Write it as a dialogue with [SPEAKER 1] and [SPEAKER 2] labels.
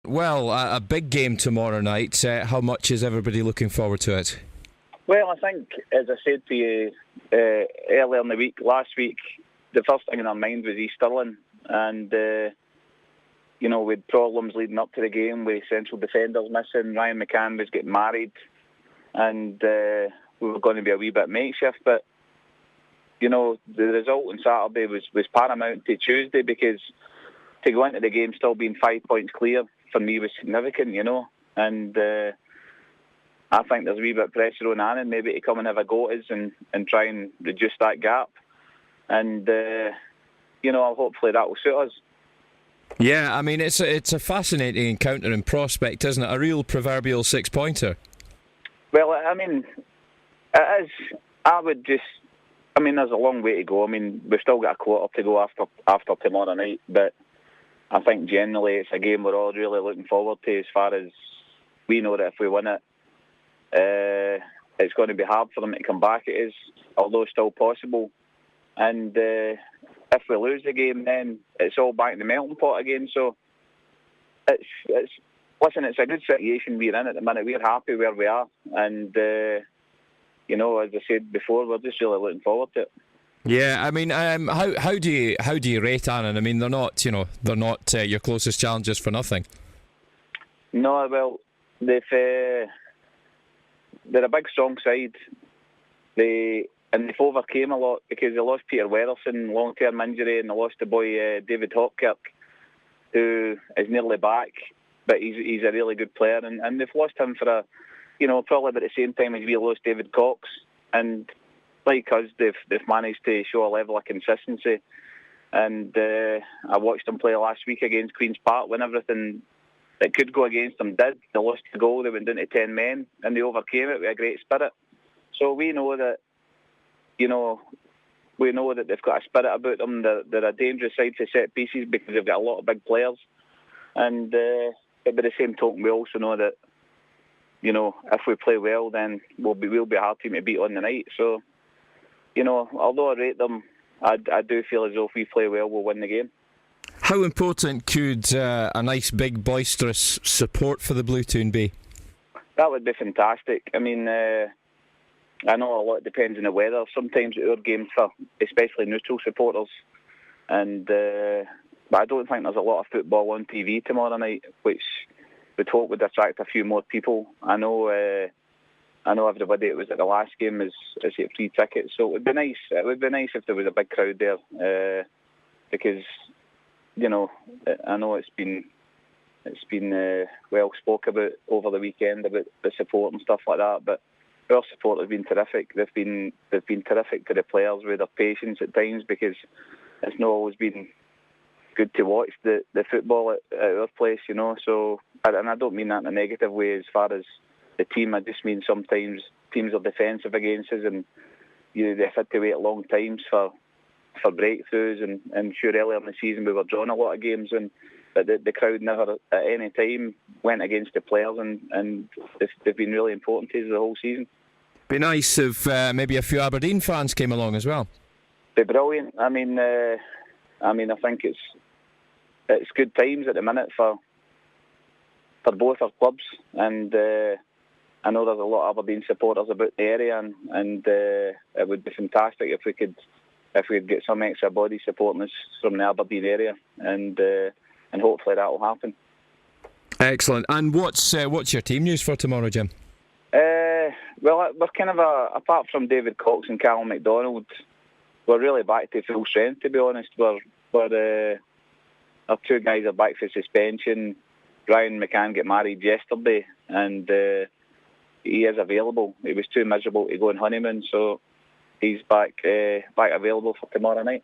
[SPEAKER 1] Well, a big game tomorrow night. How much is everybody looking forward to it?
[SPEAKER 2] Well, I think, as I said to you earlier in the week, last week, the first thing in our mind was East Stirling. And, we had problems leading up to the game with central defenders missing. Ryan McCann was getting married. And we were going to be a wee bit makeshift. But, the result on Saturday was paramount to Tuesday, because to go into the game still being 5 points clear for me was significant, And I think there's a wee bit of pressure on Annan maybe to come and have a go at us and try and reduce that gap. And, hopefully that will suit us.
[SPEAKER 1] Yeah, I mean, it's a fascinating encounter in prospect, isn't it? A real proverbial six-pointer.
[SPEAKER 2] Well, I mean, it is. There's a long way to go. I mean, we've still got a quarter to go after tomorrow night, but I think generally it's a game we're all really looking forward to, as far as we know that if we win it, it's going to be hard for them to come back. It is, although still possible. And if we lose the game, then it's all back in the melting pot again. So it's a good situation we're in at the minute. We're happy where we are, and as I said before, we're just really looking forward to it.
[SPEAKER 1] Yeah, I mean, how do you rate Annan? I mean, they're not your closest challengers for nothing.
[SPEAKER 2] No, well, they're a big, strong side. They've overcame a lot, because they lost Peter Weatherson, long-term injury, and they lost the boy David Hopkirk, who is nearly back, but he's a really good player, and they've lost him for probably about the same time as we lost David Cox, and like us, they've managed to show a level of consistency. And I watched them play last week against Queen's Park, when everything that could go against them did. They lost the goal, they went down to 10 men, and they overcame it with a great spirit. So we know that, they've got a spirit about them. They're a dangerous side to set pieces, because they've got a lot of big players. And but by the same token, we also know that, if we play well, then we'll be a hard team to beat on the night. So, although I rate them, I do feel as though if we play well, we'll win the game.
[SPEAKER 1] How important could a nice, big, boisterous support for the Blue Toon be?
[SPEAKER 2] That would be fantastic. I mean, I know a lot depends on the weather. Sometimes at our games, for especially neutral supporters, and but I don't think there's a lot of football on TV tomorrow night, which we'd hope would attract a few more people. I know everybody that was at the last game is at free tickets, so it would be nice. It would be nice if there was a big crowd there, because I know it's been well spoke about over the weekend about the support and stuff like that, but our support has been terrific. They've been terrific to the players with their patience at times, because it's not always been good to watch the football at our place, So, and I don't mean that in a negative way as far as the team. I just mean sometimes teams are defensive against us, and they've had to wait long times for breakthroughs. And sure, earlier in the season we were drawing a lot of games, but the crowd never at any time went against the players, and they've been really important to us the whole season.
[SPEAKER 1] Be nice if maybe a few Aberdeen fans came along as well.
[SPEAKER 2] Be brilliant. I mean, I think it's good times at the minute for both our clubs, and I know there's a lot of Aberdeen supporters about the area, and it would be fantastic if we could get some extra bodies supporting us from the Aberdeen area, and hopefully that will happen.
[SPEAKER 1] Excellent. And what's your team news for tomorrow, Jim?
[SPEAKER 2] Well, we're kind of apart from David Cox and Callum McDonald, we're really back to full strength, to be honest. Our two guys are back for suspension. Ryan McCann got married yesterday, and he is available. He was too miserable to go on honeymoon, so he's back available for tomorrow night.